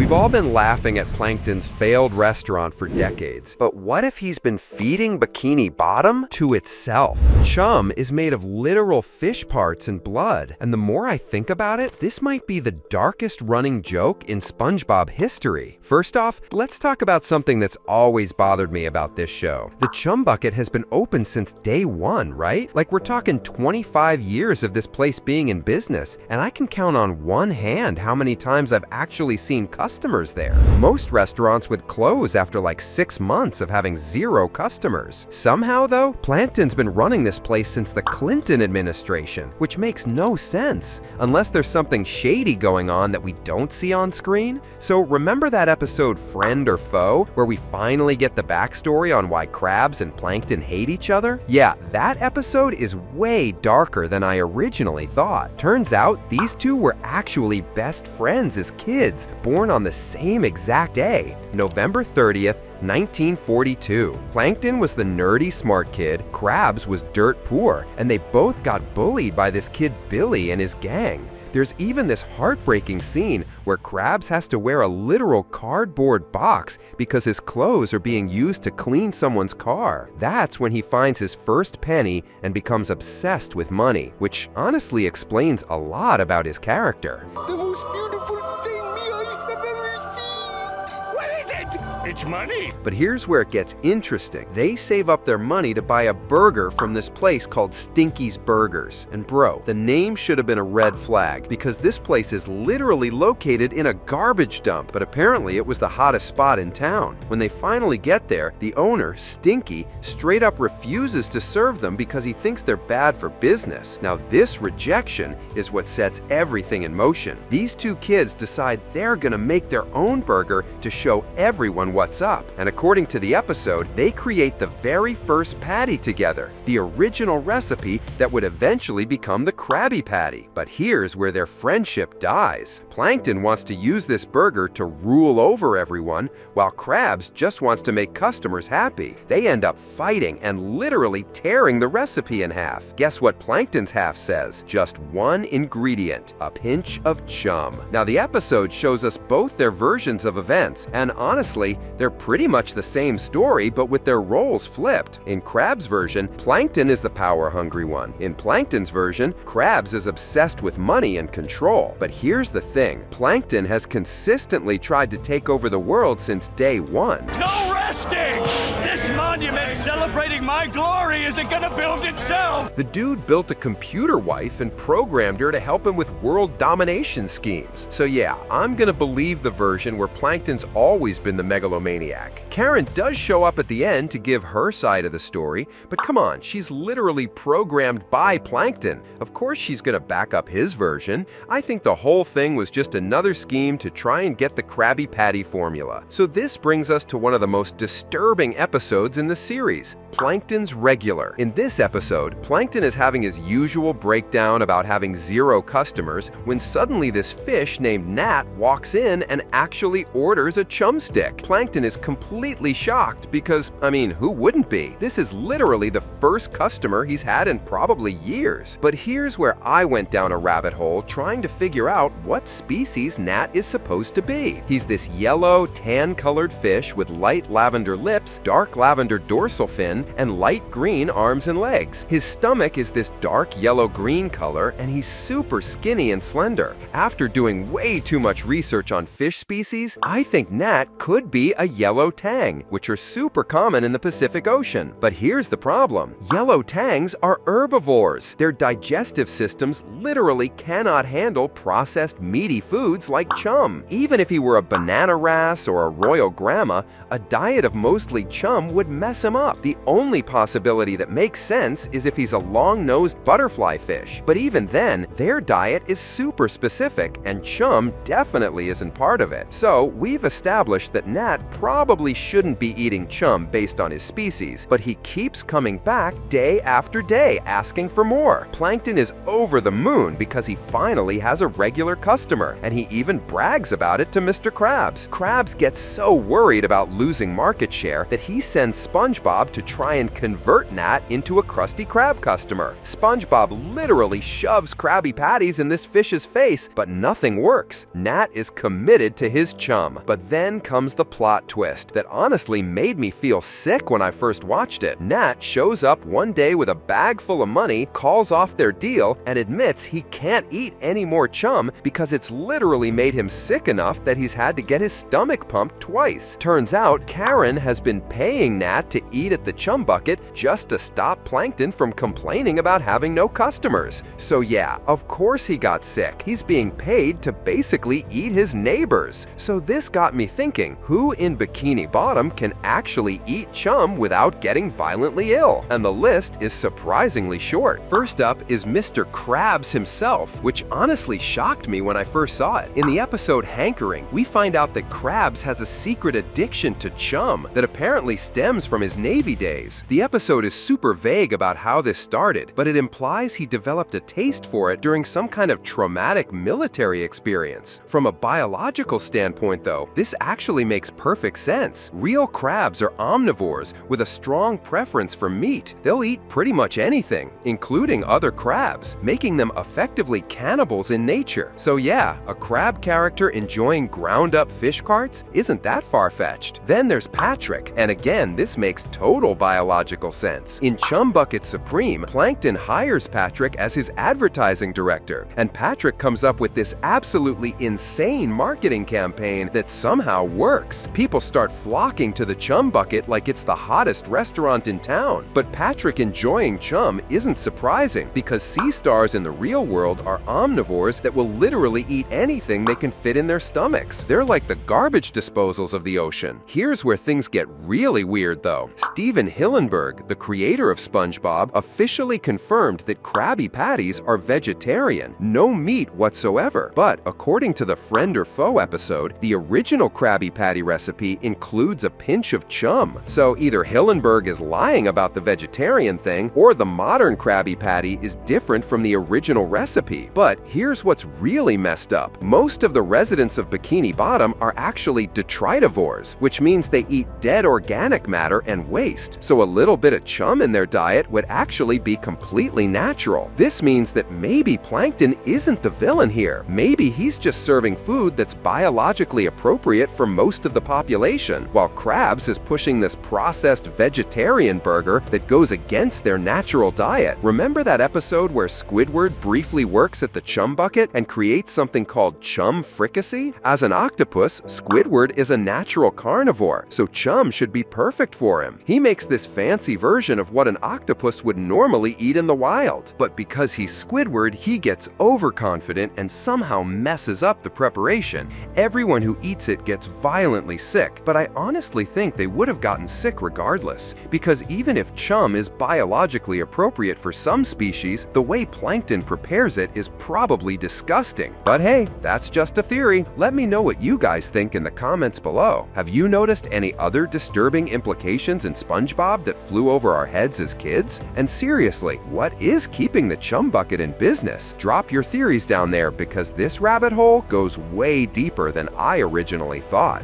We've all been laughing at Plankton's failed restaurant for decades, but what if he's been feeding Bikini Bottom to itself? Chum is made of literal fish parts and blood, and the more I think about it, this might be the darkest running joke in SpongeBob history. First off, let's talk about something that's always bothered me about this show. The Chum Bucket has been open since day one, right? Like, we're talking 25 years of this place being in business, and I can count on one hand how many times I've actually seen customers there. Most restaurants would close after like 6 months of having 0 customers. Somehow though, Plankton's been running this place since the Clinton administration, which makes no sense, unless there's something shady going on that we don't see on screen. So remember that episode Friend or Foe, where we finally get the backstory on why Krabs and Plankton hate each other? Yeah, that episode is way darker than I originally thought. Turns out these two were actually best friends as kids, born on the same exact day, November 30th, 1942. Plankton was the nerdy smart kid, Krabs was dirt poor, and they both got bullied by this kid Billy and his gang. There's even this heartbreaking scene where Krabs has to wear a literal cardboard box because his clothes are being used to clean someone's car. That's when he finds his first penny and becomes obsessed with money, which honestly explains a lot about his character. The most beautiful thing me eyes have ever seen! What is it? It's money! But here's where it gets interesting. They save up their money to buy a burger from this place called Stinky's Burgers. And bro, the name should have been a red flag, because this place is literally located in a garbage dump, but apparently it was the hottest spot in town. When they finally get there, the owner, Stinky, straight up refuses to serve them because he thinks they're bad for business. Now this rejection is what sets everything in motion. These two kids decide they're gonna make their own burger to show everyone what's up. And according to the episode, they create the very first patty together, the original recipe that would eventually become the Krabby Patty. But here's where their friendship dies. Plankton wants to use this burger to rule over everyone, while Krabs just wants to make customers happy. They end up fighting and literally tearing the recipe in half. Guess what Plankton's half says? Just one ingredient, a pinch of chum. Now the episode shows us both their versions of events, and honestly, they're pretty much the same story, but with their roles flipped. In Krabs' version, Plankton is the power-hungry one. In Plankton's version, Krabs is obsessed with money and control. But here's the thing, Plankton has consistently tried to take over the world since day one. No resting! This monument celebrating my glory isn't gonna build itself! The dude built a computer wife and programmed her to help him with world domination schemes. So yeah, I'm gonna believe the version where Plankton's always been the megalomaniac. Karen does show up at the end to give her side of the story, but come on, she's literally programmed by Plankton. Of course she's gonna back up his version. I think the whole thing was just another scheme to try and get the Krabby Patty formula. So this brings us to one of the most disturbing episodes in the series, Plankton's Regular. In this episode, Plankton is having his usual breakdown about having 0 customers when suddenly this fish named Nat walks in and actually orders a chum stick. Plankton is completely shocked because, I mean, who wouldn't be? This is literally the first customer he's had in probably years. But here's where I went down a rabbit hole trying to figure out what species Nat is supposed to be. He's this yellow, tan-colored fish with light lavender lips, dark lavender dorsal fin, and light green arms and legs. His stomach is this dark yellow-green color, and he's super skinny and slender. After doing way too much research on fish species, I think Nat could be a yellow tang, which are super common in the Pacific Ocean. But here's the problem. Yellow tangs are herbivores. Their digestive systems literally cannot handle processed meaty foods like chum. Even if he were a banana wrasse or a royal grandma, a diet of mostly chum would mess him up. The only possibility that makes sense is if he's a long-nosed butterfly fish. But even then, their diet is super specific, and chum definitely isn't part of it. So we've established that Nat probably shouldn't be eating chum based on his species, but he keeps coming back day after day asking for more. Plankton is over the moon because he finally has a regular customer, and he even brags about it to Mr. Krabs. Krabs gets so worried about losing market share that he sends SpongeBob to try and convert Nat into a Krusty Krab customer. SpongeBob literally shoves Krabby Patties in this fish's face, but nothing works. Nat is committed to his chum. But then comes the plot twist that honestly made me feel sick when I first watched it. Nat shows up one day with a bag full of money, calls off their deal, and admits he can't eat any more chum because it's literally made him sick enough that he's had to get his stomach pumped twice. Turns out Karen has been paying Nat to eat at the chum bucket just to stop Plankton from complaining about having no customers. So yeah, of course he got sick. He's being paid to basically eat his neighbors. So this got me thinking, who in Bikini Bottom can actually eat chum without getting violently ill? And the list is surprisingly short. First up is Mr. Krabs himself, which honestly shocked me when I first saw it. In the episode Hankering, we find out that Krabs has a secret addiction to chum that apparently stems from his Navy days. The episode is super vague about how this started, but it implies he developed a taste for it during some kind of traumatic military experience. From a biological standpoint, though, this actually makes perfect sense. Real crabs are omnivores with a strong preference for meat. They'll eat pretty much anything, including other crabs, making them effectively cannibals in nature. So yeah, a crab character enjoying ground-up fish carts isn't that far-fetched. Then there's Patrick, and again, this makes total biological sense. In Chum Bucket Supreme, Plankton hires Patrick as his advertising director, and Patrick comes up with this absolutely insane marketing campaign that somehow works. People start flocking to the Chum Bucket like it's the hottest restaurant in town. But Patrick enjoying chum isn't surprising, because sea stars in the real world are omnivores that will literally eat anything they can fit in their stomachs. They're like the garbage disposals of the ocean. Here's where things get really weird though. Steven Hillenburg, the creator of SpongeBob, officially confirmed that Krabby Patties are vegetarian, no meat whatsoever. But according to the Friend or Foe episode, the original Krabby Patty recipe includes a pinch of chum. So either Hillenburg is lying about the vegetarian thing, or the modern Krabby Patty is different from the original recipe. But here's what's really messed up. Most of the residents of Bikini Bottom are actually detritivores, which means they eat dead organic matter and waste. So a little bit of chum in their diet would actually be completely natural. This means that maybe Plankton isn't the villain here. Maybe he's just serving food that's biologically appropriate for most of the population, while Krabs is pushing this processed vegetarian burger that goes against their natural diet. Remember that episode where Squidward briefly works at the chum bucket and creates something called chum fricassee? As an octopus, Squidward is a natural carnivore, so chum should be perfect for him. He makes this fancy version of what an octopus would normally eat in the wild. But because he's Squidward, he gets overconfident and somehow messes up the preparation. Everyone who eats it gets violently sick, but I honestly think they would have gotten sick regardless, because even if chum is biologically appropriate for some species, the way Plankton prepares it is probably disgusting. But hey, that's just a theory. Let me know what you guys think in the comments below. Have you noticed any other disturbing implications in SpongeBob that flew over our heads as kids? And seriously, what is keeping the chum bucket in business? Drop your theories down there, because this rabbit hole goes way deeper than I originally thought.